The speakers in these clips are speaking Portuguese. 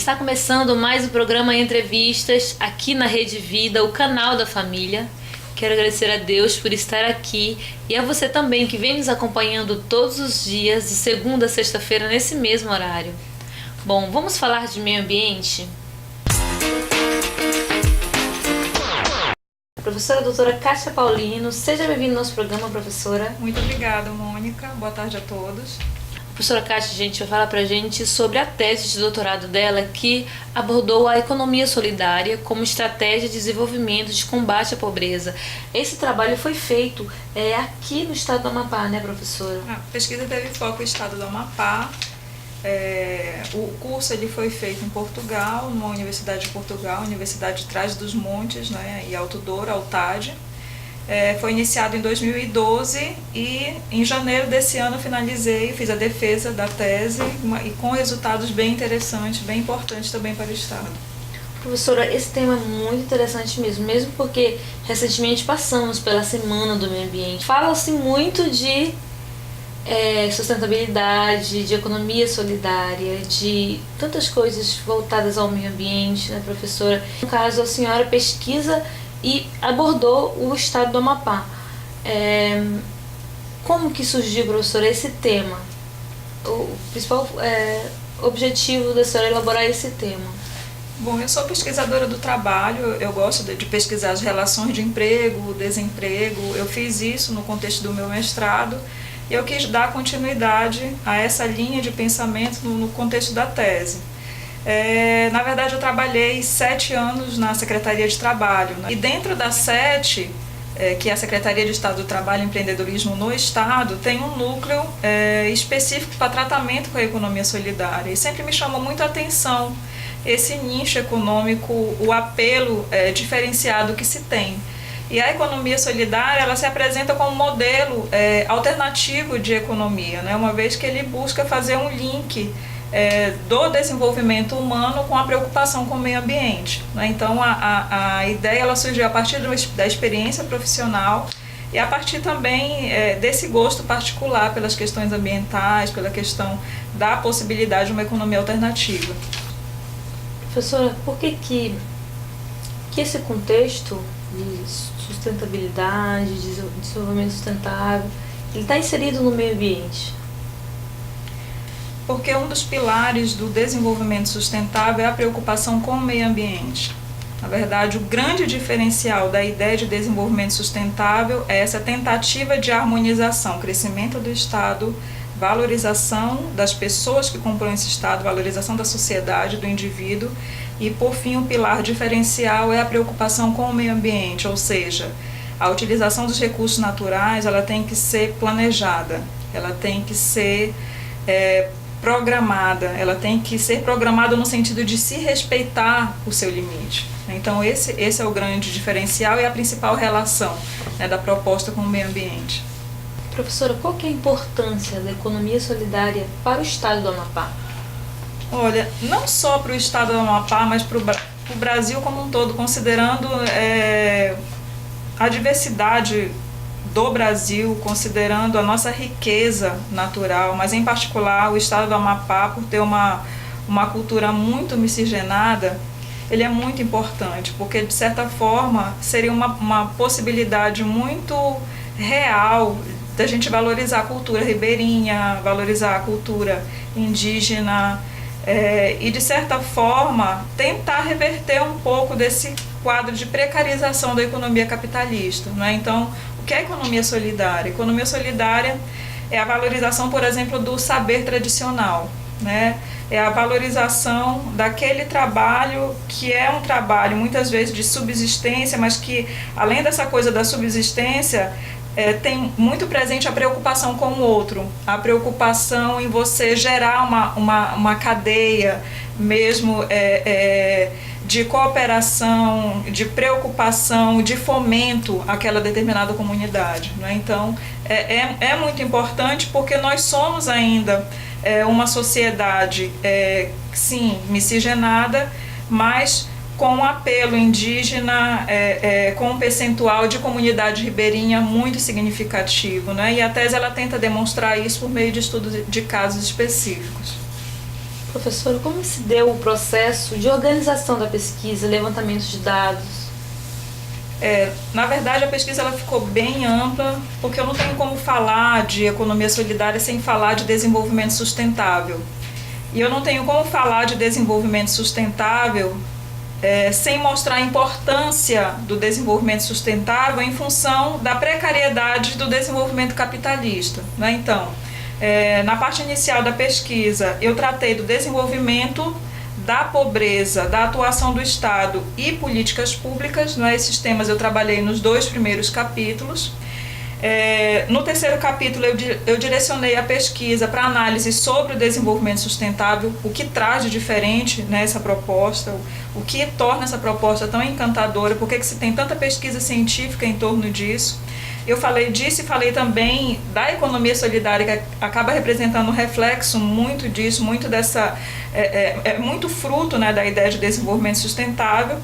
Está começando mais um programa Entrevistas aqui na Rede Vida, o canal da família. Quero agradecer a Deus por estar aqui e a você também que vem nos acompanhando todos os dias, de segunda a sexta-feira, nesse mesmo horário. Bom, vamos falar de meio ambiente? Professora doutora Kátia Paulino, seja bem-vinda ao nosso programa, professora. Muito obrigada, Mônica. Boa tarde a todos. A professora Kátia, gente, vai falar pra gente sobre a tese de doutorado dela que abordou a economia solidária como estratégia de desenvolvimento de combate à pobreza. Esse trabalho foi feito aqui no estado do Amapá, né, professora? A pesquisa teve foco no estado do Amapá. O curso ele foi feito em Portugal, numa universidade de Portugal, Universidade de Trás-os-Montes, né, e Alto Douro, AUTAD. Foi iniciado em 2012 e em janeiro desse ano finalizei, fiz a defesa da tese e com resultados bem interessantes, bem importantes também para o Estado. Professora, esse tema é muito interessante mesmo porque recentemente passamos pela Semana do Meio Ambiente. Fala-se muito de sustentabilidade, de economia solidária, de tantas coisas voltadas ao meio ambiente, né, professora? No caso, a senhora pesquisa e abordou o estado do Amapá. Como que surgiu, professora, esse tema? O principal objetivo da senhora é elaborar esse tema? Bom, eu sou pesquisadora do trabalho, eu gosto de pesquisar as relações de emprego, desemprego. Eu fiz isso no contexto do meu mestrado e eu quis dar continuidade a essa linha de pensamento no contexto da tese. Na verdade, eu trabalhei 7 anos na Secretaria de Trabalho, né? E dentro da SET, que é a Secretaria de Estado do Trabalho e Empreendedorismo no Estado, tem um núcleo específico para tratamento com a economia solidária. E sempre me chamou muito a atenção esse nicho econômico, o apelo diferenciado que se tem. E a economia solidária, ela se apresenta como um modelo alternativo de economia, né? Uma vez que ele busca fazer um link do desenvolvimento humano com a preocupação com o meio ambiente, né? Então a ideia ela surgiu a partir da experiência profissional e a partir também desse gosto particular pelas questões ambientais, pela questão da possibilidade de uma economia alternativa. Professora, por que esse contexto de sustentabilidade, de desenvolvimento sustentável, ele está inserido no meio ambiente? Porque um dos pilares do desenvolvimento sustentável é a preocupação com o meio ambiente. Na verdade, o grande diferencial da ideia de desenvolvimento sustentável é essa tentativa de harmonização, crescimento do Estado, valorização das pessoas que compõem esse Estado, valorização da sociedade, do indivíduo, e por fim o pilar diferencial é a preocupação com o meio ambiente, ou seja, a utilização dos recursos naturais ela tem que ser planejada, ela tem que ser programada, ela tem que ser programada no sentido de se respeitar o seu limite. Então esse é o grande diferencial e a principal relação, né, da proposta com o meio ambiente. Professora, qual que é a importância da economia solidária para o estado do Amapá? Olha, não só para o estado do Amapá, mas para o Brasil como um todo, considerando a diversidade do Brasil, considerando a nossa riqueza natural, mas em particular o estado do Amapá, por ter uma cultura muito miscigenada, ele é muito importante, porque de certa forma seria uma possibilidade muito real da gente valorizar a cultura ribeirinha, valorizar a cultura indígena e de certa forma tentar reverter um pouco desse quadro de precarização da economia capitalista, né? Então, o que é economia solidária? Economia solidária é a valorização, por exemplo, do saber tradicional, né? É a valorização daquele trabalho que é um trabalho muitas vezes de subsistência, mas que além dessa coisa da subsistência tem muito presente a preocupação com o outro, a preocupação em você gerar uma cadeia mesmo de cooperação, de preocupação, de fomento àquela determinada comunidade, né? Então, é muito importante porque nós somos ainda uma sociedade, sim, miscigenada, mas com um apelo indígena, com um percentual de comunidade ribeirinha muito significativo, né? E a tese ela tenta demonstrar isso por meio de estudos de casos específicos. Professora, como se deu o processo de organização da pesquisa, levantamento de dados? Na verdade, a pesquisa ela ficou bem ampla, porque eu não tenho como falar de economia solidária sem falar de desenvolvimento sustentável. E eu não tenho como falar de desenvolvimento sustentável sem mostrar a importância do desenvolvimento sustentável em função da precariedade do desenvolvimento capitalista, né? Então, na parte inicial da pesquisa, eu tratei do desenvolvimento, da pobreza, da atuação do Estado e políticas públicas, né? Esses temas eu trabalhei nos 2 primeiros capítulos. No terceiro capítulo eu direcionei a pesquisa para análise sobre o desenvolvimento sustentável, o que traz de diferente nessa proposta, o que torna essa proposta tão encantadora, por que se tem tanta pesquisa científica em torno disso. Eu falei disso e falei também da economia solidária, que acaba representando um reflexo muito disso, muito dessa, muito fruto, né, da ideia de desenvolvimento sustentável.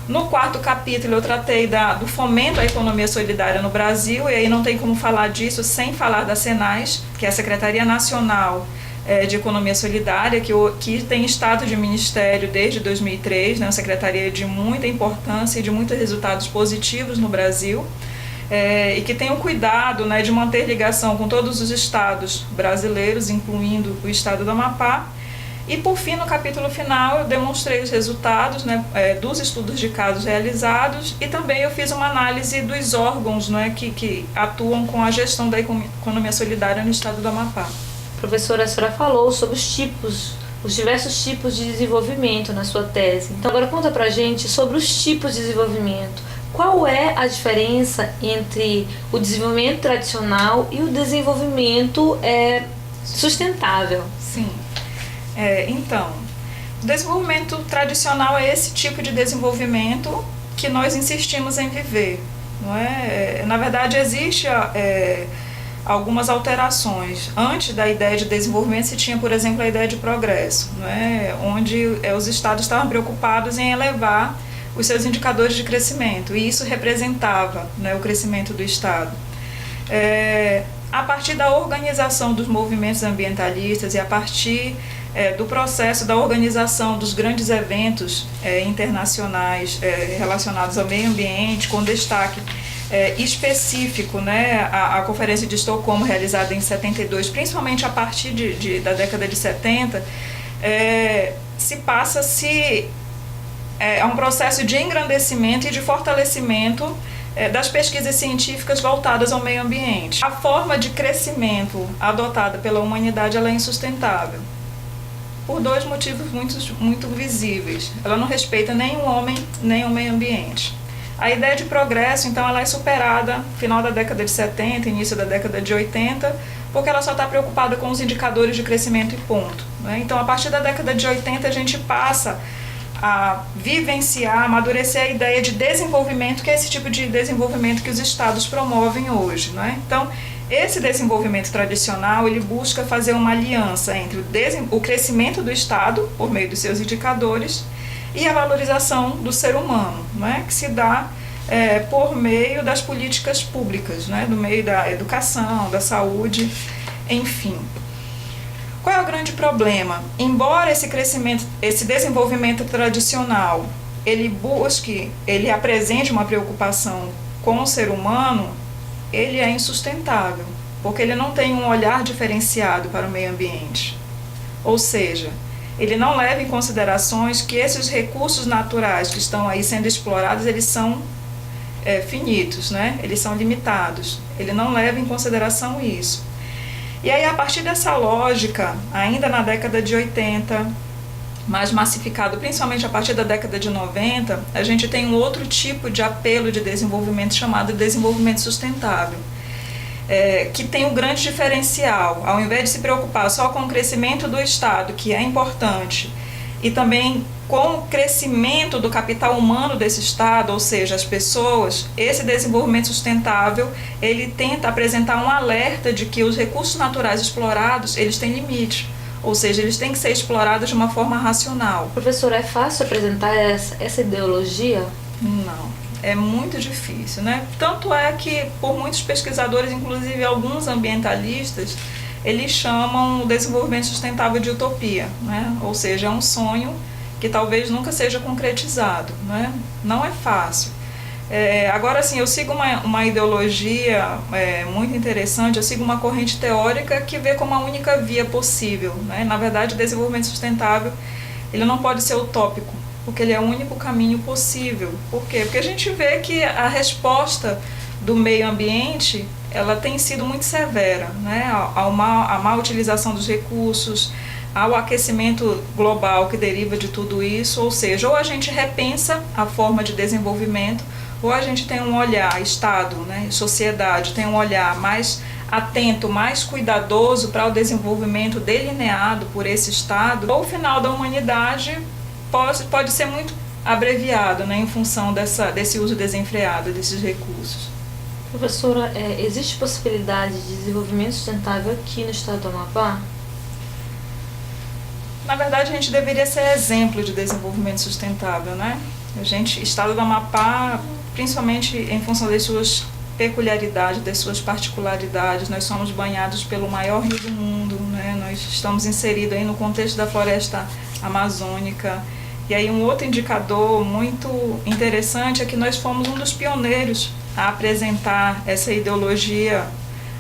No quarto capítulo eu tratei do fomento à economia solidária no Brasil, e aí não tem como falar disso sem falar da SENAS, que é a Secretaria Nacional de Economia Solidária, que tem estado de ministério desde 2003, né, uma secretaria de muita importância e de muitos resultados positivos no Brasil, e que tem o cuidado, né, de manter ligação com todos os estados brasileiros, incluindo o estado do Amapá. E, por fim, no capítulo final, eu demonstrei os resultados, né, dos estudos de casos realizados, e também eu fiz uma análise dos órgãos, né, que atuam com a gestão da economia solidária no estado do Amapá. Professora, a senhora falou sobre os diversos tipos de desenvolvimento na sua tese. Então, agora conta pra gente sobre os tipos de desenvolvimento. Qual é a diferença entre o desenvolvimento tradicional e o desenvolvimento sustentável? Sim. Então, o desenvolvimento tradicional é esse tipo de desenvolvimento que nós insistimos em viver, não é? Na verdade, existe algumas alterações. Antes da ideia de desenvolvimento se tinha, por exemplo, a ideia de progresso, não é? Onde os estados estavam preocupados em elevar os seus indicadores de crescimento, e isso representava, né, o crescimento do estado. A partir da organização dos movimentos ambientalistas e a partir do processo da organização dos grandes eventos internacionais relacionados ao meio ambiente, com destaque específico, né, a Conferência de Estocolmo, realizada em 72, principalmente a partir da década de 70, se passa-se a um processo de engrandecimento e de fortalecimento das pesquisas científicas voltadas ao meio ambiente. A forma de crescimento adotada pela humanidade ela é insustentável, por 2 motivos muito visíveis. Ela não respeita nem o homem, nem o meio ambiente. A ideia de progresso, então, ela é superada no final da década de 70, início da década de 80, porque ela só está preocupada com os indicadores de crescimento e ponto, né? Então, a partir da década de 80, a gente passa a vivenciar, amadurecer a ideia de desenvolvimento, que é esse tipo de desenvolvimento que os estados promovem hoje, né? Então, esse desenvolvimento tradicional, ele busca fazer uma aliança entre o crescimento do estado, por meio dos seus indicadores, e a valorização do ser humano, né? Que se dá por meio das políticas públicas, né? Do meio da educação, da saúde, enfim. Qual é o grande problema? Embora esse desenvolvimento tradicional, ele apresente uma preocupação com o ser humano, ele é insustentável, porque ele não tem um olhar diferenciado para o meio ambiente. Ou seja, ele não leva em considerações que esses recursos naturais que estão aí sendo explorados, eles são finitos, né? Eles são limitados. Ele não leva em consideração isso. E aí, a partir dessa lógica, ainda na década de 80, mais massificado, principalmente a partir da década de 90, a gente tem um outro tipo de apelo de desenvolvimento chamado de desenvolvimento sustentável, que tem um grande diferencial. Ao invés de se preocupar só com o crescimento do Estado, que é importante, e também com o crescimento do capital humano desse Estado, ou seja, as pessoas, esse desenvolvimento sustentável, ele tenta apresentar um alerta de que os recursos naturais explorados, eles têm limite, ou seja, eles têm que ser explorados de uma forma racional. Professora, é fácil apresentar essa ideologia? Não, é muito difícil, né? Tanto é que, por muitos pesquisadores, inclusive alguns ambientalistas, eles chamam o desenvolvimento sustentável de utopia, né? Ou seja, é um sonho que talvez nunca seja concretizado, né? Não é fácil. Agora, sim, eu sigo uma ideologia muito interessante, eu sigo uma corrente teórica que vê como a única via possível, né? Na verdade, o desenvolvimento sustentável ele não pode ser utópico, porque ele é o único caminho possível. Por quê? Porque a gente vê que a resposta do meio ambiente ela tem sido muito severa, né? A má utilização dos recursos, ao aquecimento global que deriva de tudo isso, ou seja, ou a gente repensa a forma de desenvolvimento, ou a gente tem um olhar, Estado, né, sociedade, tem um olhar mais atento, mais cuidadoso para o desenvolvimento delineado por esse Estado, ou o final da humanidade pode ser muito abreviado, né, em função desse uso desenfreado desses recursos. Professora, existe possibilidade de desenvolvimento sustentável aqui no estado do Amapá? Na verdade, a gente deveria ser exemplo de desenvolvimento sustentável, né? Estado do Amapá, principalmente em função das suas peculiaridades, das suas particularidades, nós somos banhados pelo maior rio do mundo, né? Nós estamos inseridos aí no contexto da floresta amazônica. E aí um outro indicador muito interessante é que nós fomos um dos pioneiros a apresentar essa ideologia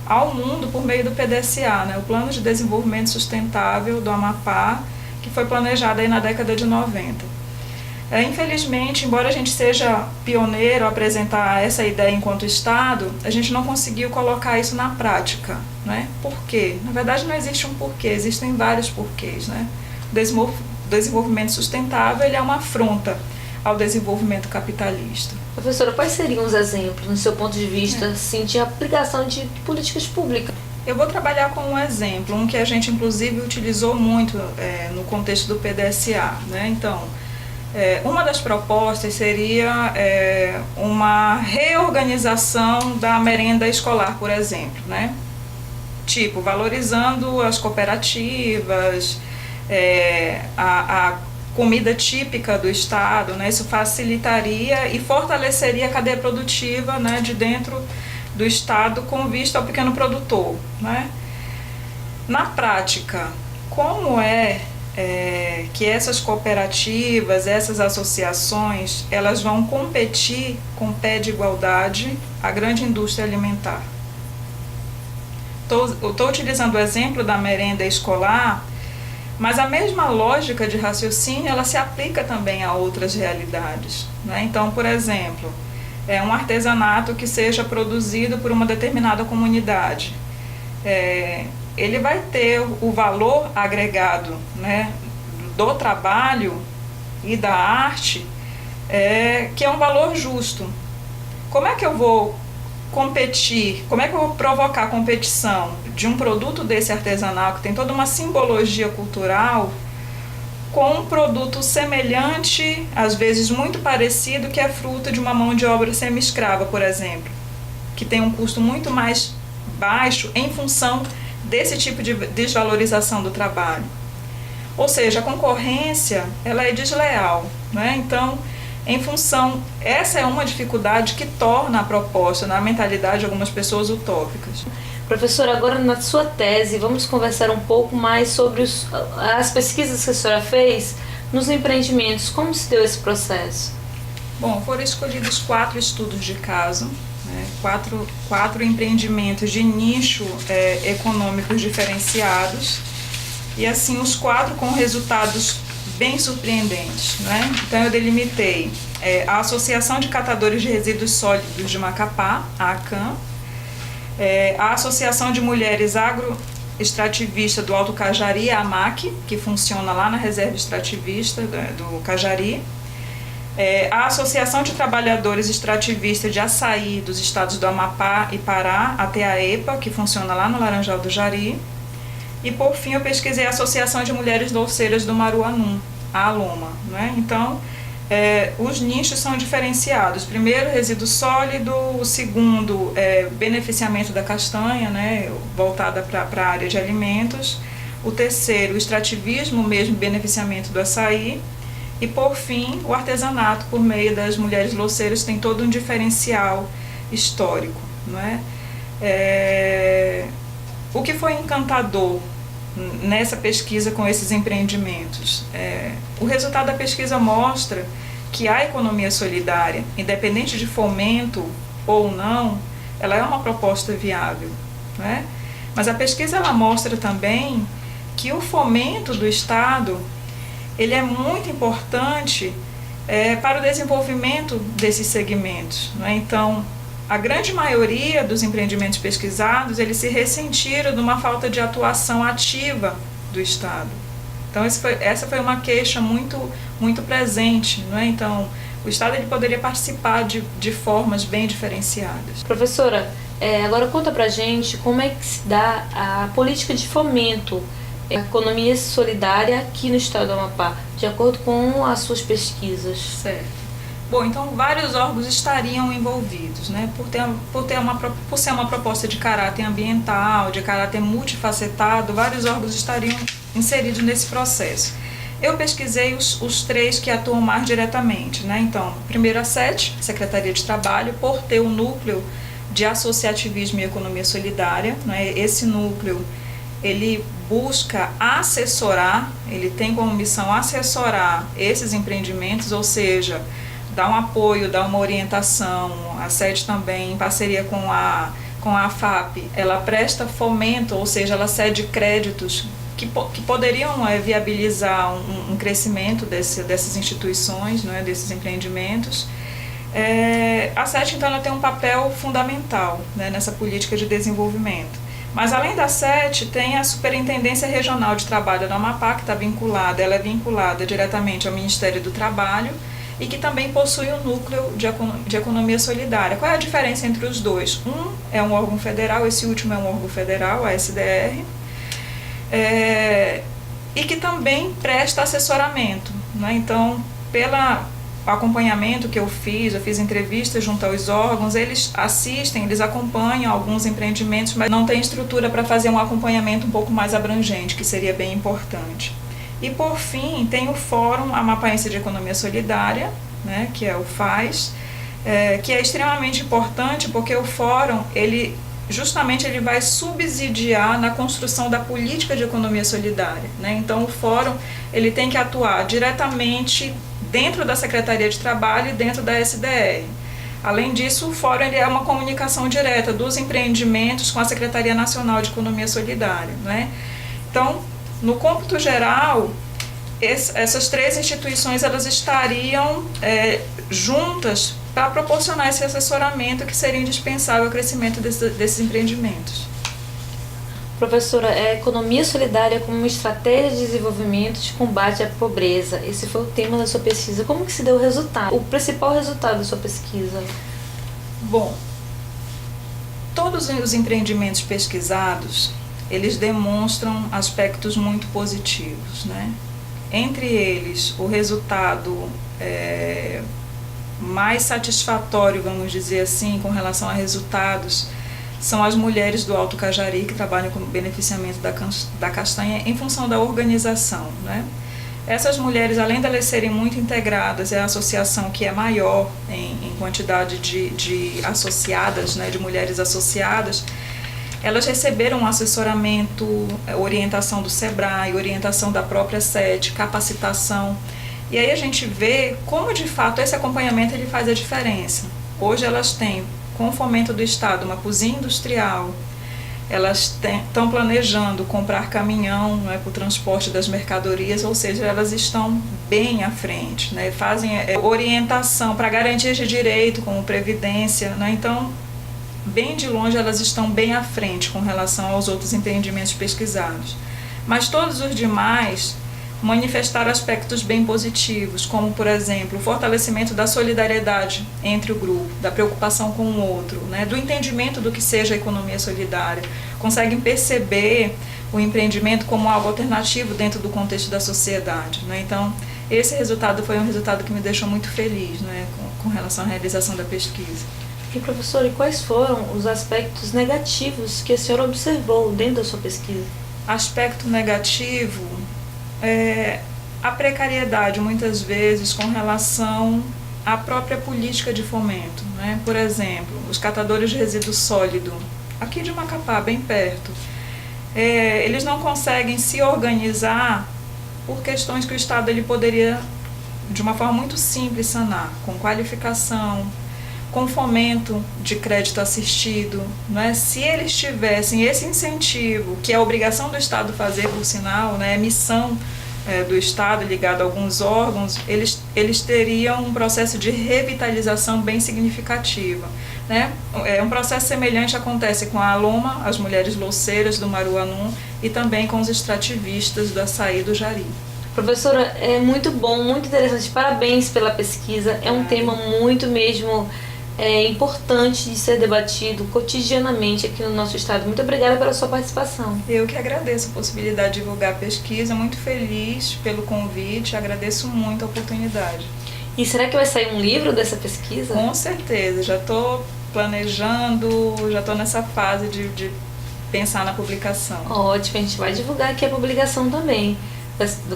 ao mundo por meio do PDSA, né? O Plano de Desenvolvimento Sustentável do Amapá, que foi planejado aí na década de 90. Infelizmente, embora a gente seja pioneiro a apresentar essa ideia enquanto Estado, a gente não conseguiu colocar isso na prática, né? Por quê? Na verdade, não existe um porquê, existem vários porquês, né? O desenvolvimento sustentável ele é uma afronta ao desenvolvimento capitalista. Professora, quais seriam os exemplos, no seu ponto de vista, assim, de aplicação de políticas públicas? Eu vou trabalhar com um exemplo, um que a gente inclusive utilizou muito no contexto do PDSA, né? Então, uma das propostas seria uma reorganização da merenda escolar, por exemplo, né? Tipo, valorizando as cooperativas, a comida típica do estado, né? Isso facilitaria e fortaleceria a cadeia produtiva, né, de dentro do estado com vista ao pequeno produtor, né? Na prática, como que essas cooperativas, essas associações, elas vão competir com pé de igualdade a grande indústria alimentar? Estou utilizando o exemplo da merenda escolar, mas a mesma lógica de raciocínio ela se aplica também a outras realidades, né? Então, por exemplo, um artesanato que seja produzido por uma determinada comunidade, ele vai ter o valor agregado, né, do trabalho e da arte, que é um valor justo. Como é que eu vou competir, como é que eu vou provocar a competição de um produto desse artesanal que tem toda uma simbologia cultural com um produto semelhante, às vezes muito parecido, que é fruto de uma mão de obra semi-escrava, por exemplo, que tem um custo muito mais baixo em função desse tipo de desvalorização do trabalho. Ou seja, a concorrência ela é desleal, né? Então, em função, essa é uma dificuldade que torna a proposta, na mentalidade de algumas pessoas, utópicas. Professora, agora na sua tese, vamos conversar um pouco mais sobre as pesquisas que a senhora fez nos empreendimentos. Como se deu esse processo? Bom, foram escolhidos 4 estudos de caso, né, quatro empreendimentos de nicho econômicos diferenciados, e assim os 4 com resultados bem surpreendentes, né? Então eu delimitei a Associação de Catadores de Resíduos Sólidos de Macapá, a ACAM, a Associação de Mulheres Agroextrativista do Alto Cajari, a AMAC, que funciona lá na reserva extrativista do Cajari, a Associação de Trabalhadores Extrativistas de Açaí dos estados do Amapá e Pará, a TAEPA, que funciona lá no Laranjal do Jari, e por fim eu pesquisei a Associação de Mulheres Louceiras do Maruanum, a ALOMA, né? Então, os nichos são diferenciados. Primeiro, resíduo sólido. O segundo, beneficiamento da castanha, né, voltada para a área de alimentos. O terceiro, o extrativismo mesmo, beneficiamento do açaí. E, por fim, o artesanato, por meio das mulheres louceiras, tem todo um diferencial histórico, não é? O que foi encantador nessa pesquisa com esses empreendimentos? O resultado da pesquisa mostra que a economia solidária, independente de fomento ou não, ela é uma proposta viável, né? Mas a pesquisa ela mostra também que o fomento do Estado ele é muito importante para o desenvolvimento desses segmentos, né? Então, a grande maioria dos empreendimentos pesquisados, eles se ressentiram de uma falta de atuação ativa do Estado. Então, essa foi uma queixa muito presente, não é? Então, o Estado ele poderia participar de formas bem diferenciadas. Professora, agora conta pra gente como é que se dá a política de fomento à economia solidária aqui no estado do Amapá, de acordo com as suas pesquisas. Certo. Bom, então vários órgãos estariam envolvidos, né? Por ser uma proposta de caráter ambiental, de caráter multifacetado, vários órgãos estariam inseridos nesse processo. Eu pesquisei os 3 que atuam mais diretamente, né? Então, primeiro a SET, Secretaria de Trabalho, por ter o núcleo de associativismo e economia solidária, né? Esse núcleo, ele busca assessorar, ele tem como missão assessorar esses empreendimentos, ou seja, dar um apoio, dar uma orientação. A SET também, em parceria com a AFAP, ela presta fomento, ou seja, ela cede créditos que poderiam viabilizar um crescimento dessas instituições, né, desses empreendimentos. A SET, então, ela tem um papel fundamental, né, nessa política de desenvolvimento. Mas, além da SET, tem a Superintendência Regional de Trabalho da Amapá, que ela é vinculada diretamente ao Ministério do Trabalho e que também possui um núcleo de economia solidária. Qual é a diferença entre os dois? Um é um órgão federal, esse último é um órgão federal, a SDR, e que também presta assessoramento, né? Então, pelo acompanhamento que eu fiz entrevistas junto aos órgãos, eles assistem, eles acompanham alguns empreendimentos, mas não tem estrutura para fazer um acompanhamento um pouco mais abrangente, que seria bem importante. E, por fim, tem o Fórum Amapaense de Economia Solidária, né, que é o FAS, que é extremamente importante porque o Fórum, ele vai subsidiar na construção da política de economia solidária, né? Então, o Fórum ele tem que atuar diretamente dentro da Secretaria de Trabalho e dentro da SDR. Além disso, o Fórum ele é uma comunicação direta dos empreendimentos com a Secretaria Nacional de Economia Solidária, né? Então, no cômputo geral, essas 3 instituições elas estariam juntas para proporcionar esse assessoramento que seria indispensável ao crescimento desses empreendimentos. Professora, a economia solidária como uma estratégia de desenvolvimento de combate à pobreza. Esse foi o tema da sua pesquisa. Como que se deu o resultado? O principal resultado da sua pesquisa? Bom, todos os empreendimentos pesquisados, eles demonstram aspectos muito positivos, né? Entre eles, o resultado mais satisfatório, vamos dizer assim, com relação a resultados, são as mulheres do Alto Cajari que trabalham com o beneficiamento da castanha em função da organização, né? Essas mulheres, além de elas serem muito integradas, é a associação que é maior em quantidade de associadas, né, de mulheres associadas, elas receberam um assessoramento, orientação do SEBRAE, orientação da própria SET, capacitação. E aí a gente vê como, de fato, esse acompanhamento ele faz a diferença. Hoje elas têm, com o fomento do Estado, uma cozinha industrial, elas estão planejando comprar caminhão, né, para o transporte das mercadorias, ou seja, elas estão bem à frente, né, fazem orientação para garantias de direito, como previdência, né, então, bem de longe elas estão bem à frente com relação aos outros empreendimentos pesquisados. Mas todos os demais manifestaram aspectos bem positivos, como, por exemplo, o fortalecimento da solidariedade entre o grupo, da preocupação com o outro, né, do entendimento do que seja a economia solidária, conseguem perceber o empreendimento como algo alternativo dentro do contexto da sociedade, né? Então, esse resultado foi um resultado que me deixou muito feliz, né, com relação à realização da pesquisa. E, professor, e quais foram os aspectos negativos que a senhora observou dentro da sua pesquisa? Aspecto negativo a precariedade, muitas vezes, com relação à própria política de fomento, né? Por exemplo, os catadores de resíduo sólido, aqui de Macapá, bem perto, eles não conseguem se organizar por questões que o Estado ele poderia, de uma forma muito simples, sanar, com qualificação, com fomento de crédito assistido, né? Se eles tivessem esse incentivo, que é a obrigação do Estado fazer, por sinal, né? Missão do Estado ligado a alguns órgãos, eles teriam um processo de revitalização bem significativa, né? Um processo semelhante acontece com a Aloma, as mulheres louceiras do Maruanum, e também com os extrativistas do Açaí do Jari. Professora, é muito bom, muito interessante. Parabéns pela pesquisa. É um tema muito mesmo importante de ser debatido cotidianamente aqui no nosso estado. Muito obrigada pela sua participação. Eu que agradeço a possibilidade de divulgar a pesquisa, muito feliz pelo convite, agradeço muito a oportunidade. E será que vai sair um livro dessa pesquisa? Com certeza, já estou planejando, já estou nessa fase de pensar na publicação. Ótimo, a gente vai divulgar aqui a publicação também,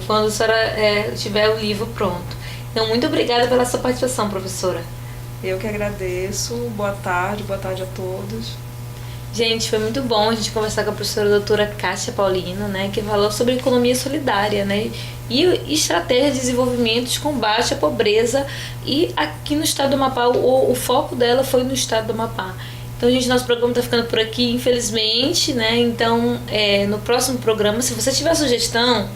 quando a senhora tiver o livro pronto. Então, muito obrigada pela sua participação, professora. Eu que agradeço. Boa tarde a todos. Gente, foi muito bom a gente conversar com a professora doutora Cássia Paulino, né, que falou sobre economia solidária, né, e estratégias de desenvolvimento de combate à pobreza, e aqui no estado do Amapá, o foco dela foi no estado do Amapá. Então, gente, nosso programa está ficando por aqui, infelizmente, né, então, no próximo programa, se você tiver sugestão,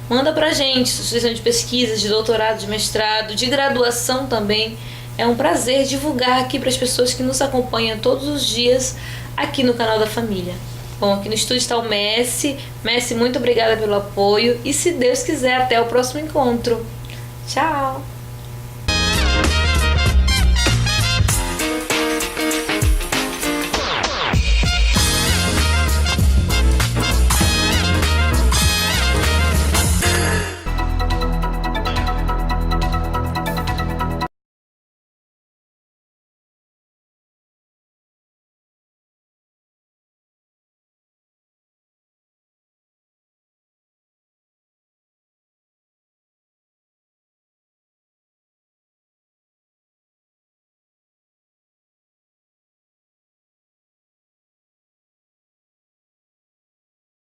manda pra gente, sugestão de pesquisa, de doutorado, de mestrado, de graduação também. É um prazer divulgar aqui para as pessoas que nos acompanham todos os dias aqui no canal da família. Bom, aqui no estúdio está o Messi. Messi, muito obrigada pelo apoio e, se Deus quiser, até o próximo encontro. Tchau!